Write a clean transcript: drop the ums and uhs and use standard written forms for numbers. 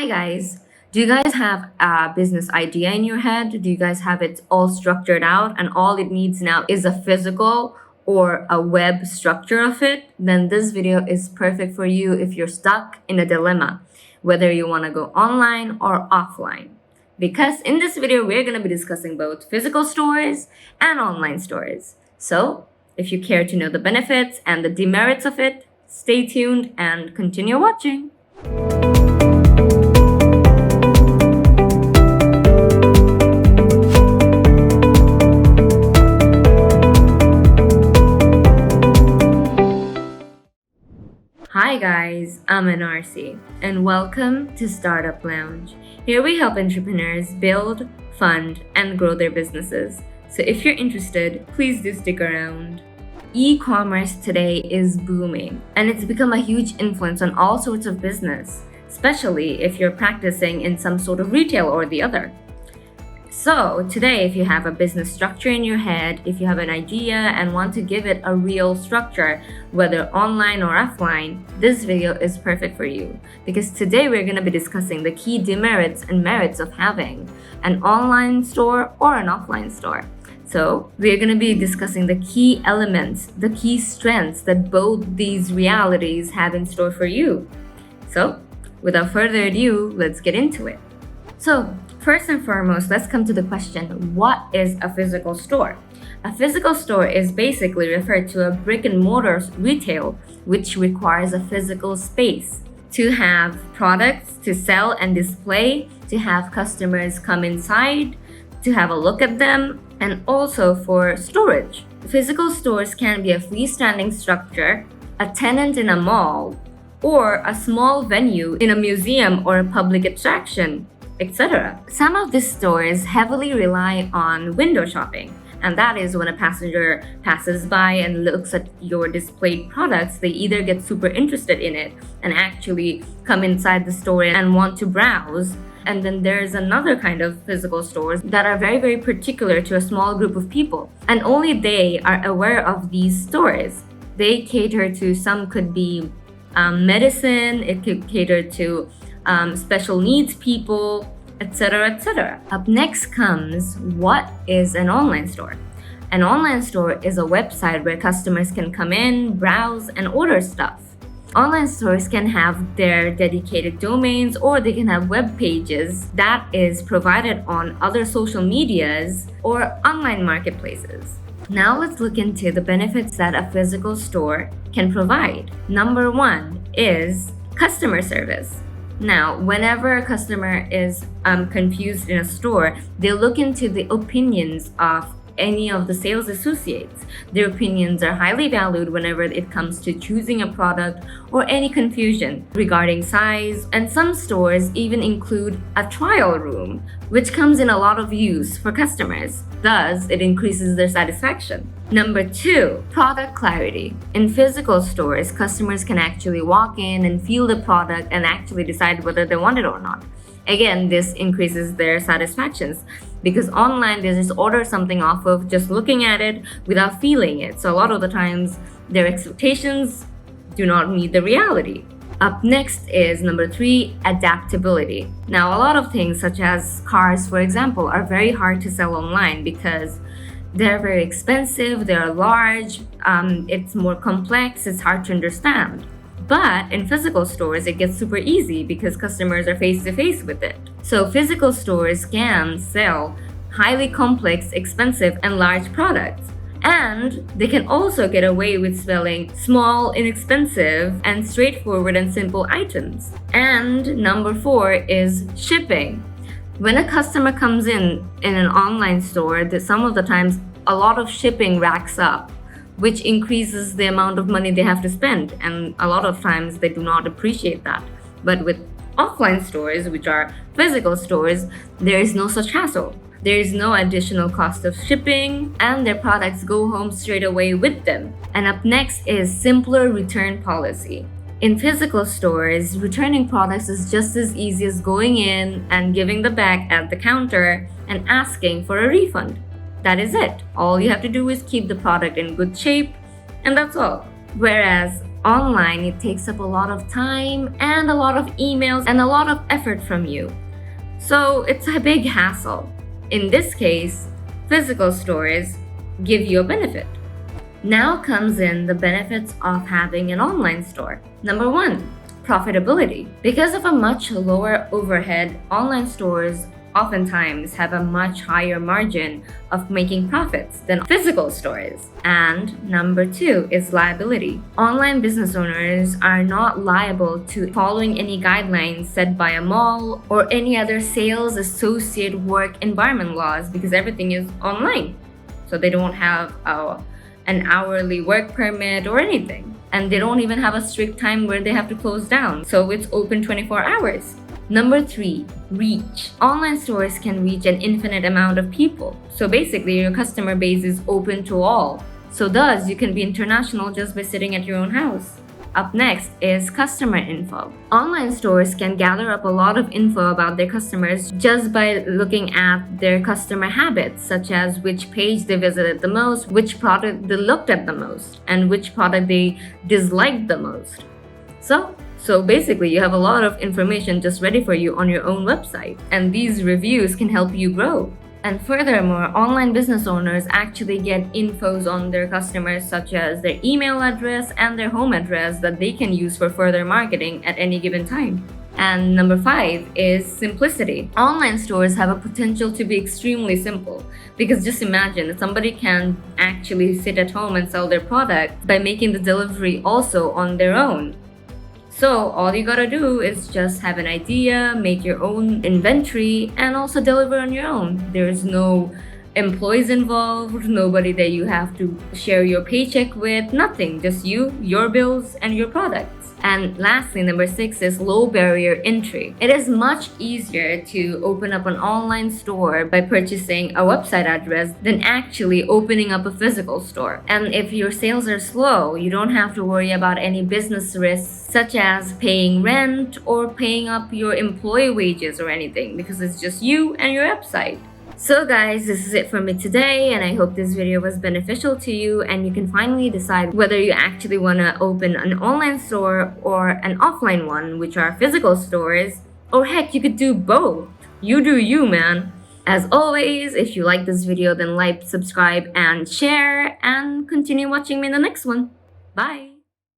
Hi guys, do you guys have a business idea in your head? Do you guys have it all structured out and all it needs now is a physical or a web structure of it? Then this video is perfect for you if you're stuck in a dilemma, whether you want to go online or offline. Because in this video, we're going to be discussing both physical stores and online stores. So if you care to know the benefits and the demerits of it, stay tuned and continue watching. Hi guys, I'm NRC and welcome to Startup Lounge. Here we help entrepreneurs build, fund, and grow their businesses. So if you're interested, please do stick around. E-commerce today is booming and it's become a huge influence on all sorts of business, especially if you're practicing in some sort of retail or the other. So today, if you have a business structure in your head, if you have an idea and want to give it a real structure, whether online or offline, this video is perfect for you. Because today we're going to be discussing the key demerits and merits of having an online store or an offline store. So we're going to be discussing the key elements, the key strengths that both these realities have in store for you. So without further ado, let's get into it. So first and foremost, let's come to the question, what is a physical store? A physical store is basically referred to a brick and mortar retail, which requires a physical space to have products to sell and display, to have customers come inside, to have a look at them, and also for storage. Physical stores can be a freestanding structure, a tenant in a mall, or a small venue in a museum or a public attraction, etc. Some of these stores heavily rely on window shopping, and that is when a passenger passes by and looks at your displayed products, they either get super interested in it and actually come inside the store and want to browse. And then there's another kind of physical stores that are very, very particular to a small group of people, and only they are aware of these stores. They cater to, some could be medicine, it could cater to special needs people, etc., etc. Up next comes, what is an online store? An online store is a website where customers can come in, browse, and order stuff. Online stores can have their dedicated domains or they can have web pages that is provided on other social medias or online marketplaces. Now let's look into the benefits that a physical store can provide. Number one is customer service. Now, whenever a customer is confused in a store, they look into the opinions of any of the sales associates. Their opinions are highly valued whenever it comes to choosing a product or any confusion regarding size. And some stores even include a trial room, which comes in a lot of use for customers. Thus, it increases their satisfaction. Number two, product clarity. In physical stores, customers can actually walk in and feel the product and actually decide whether they want it or not. Again, this increases their satisfactions because online they just order something off of just looking at it without feeling it. So a lot of the times their expectations do not meet the reality. Up next is number three, adaptability. Now, a lot of things such as cars, for example, are very hard to sell online because they're very expensive, they're large, it's more complex, it's hard to understand. But in physical stores, it gets super easy because customers are face to face with it. So physical stores can sell highly complex, expensive, and large products. And they can also get away with selling small, inexpensive, and straightforward and simple items. And number four is shipping. When a customer comes in an online store, some of the times a lot of shipping racks up, which increases the amount of money they have to spend. And a lot of times they do not appreciate that. But with offline stores, which are physical stores, there is no such hassle. There is no additional cost of shipping, and their products go home straight away with them. And up next is simpler return policy. In physical stores, returning products is just as easy as going in and giving the bag at the counter and asking for a refund. That is it. All you have to do is keep the product in good shape, and that's all. Whereas Online, it takes up a lot of time and a lot of emails and a lot of effort from you. So it's a big hassle. In this case, physical stores give you a benefit. Now comes in the benefits of having an online store. Number 1, profitability. Because of a much lower overhead, online stores oftentimes have a much higher margin of making profits than physical stores. And number 2 is liability. Online business owners are not liable to following any guidelines set by a mall or any other sales associate work environment laws because everything is online. So they don't have an hourly work permit or anything. And they don't even have a strict time where they have to close down. So it's open 24 hours. Number 3, reach. Online stores can reach an infinite amount of people. So basically, your customer base is open to all. So thus, you can be international just by sitting at your own house. Up next is customer info. Online stores can gather up a lot of info about their customers just by looking at their customer habits, such as which page they visited the most, which product they looked at the most, and which product they disliked the most. So basically, you have a lot of information just ready for you on your own website, and these reviews can help you grow. And furthermore, online business owners actually get infos on their customers such as their email address and their home address that they can use for further marketing at any given time. And number 5 is simplicity. Online stores have a potential to be extremely simple because just imagine that somebody can actually sit at home and sell their product by making the delivery also on their own. So all you gotta do is just have an idea, make your own inventory, and also deliver on your own. There's no employees involved, nobody that you have to share your paycheck with, nothing. Just you, your bills, and your products. And lastly, number 6 is low barrier entry. It is much easier to open up an online store by purchasing a website address than actually opening up a physical store. And if your sales are slow, you don't have to worry about any business risks such as paying rent or paying up your employee wages or anything because it's just you and your website. So guys, this is it for me today, and I hope this video was beneficial to you and you can finally decide whether you actually want to open an online store or an offline one, which are physical stores, or heck, you could do both. You do you, man. As always, if you like this video, then like, subscribe, and share, and continue watching me in the next one. Bye!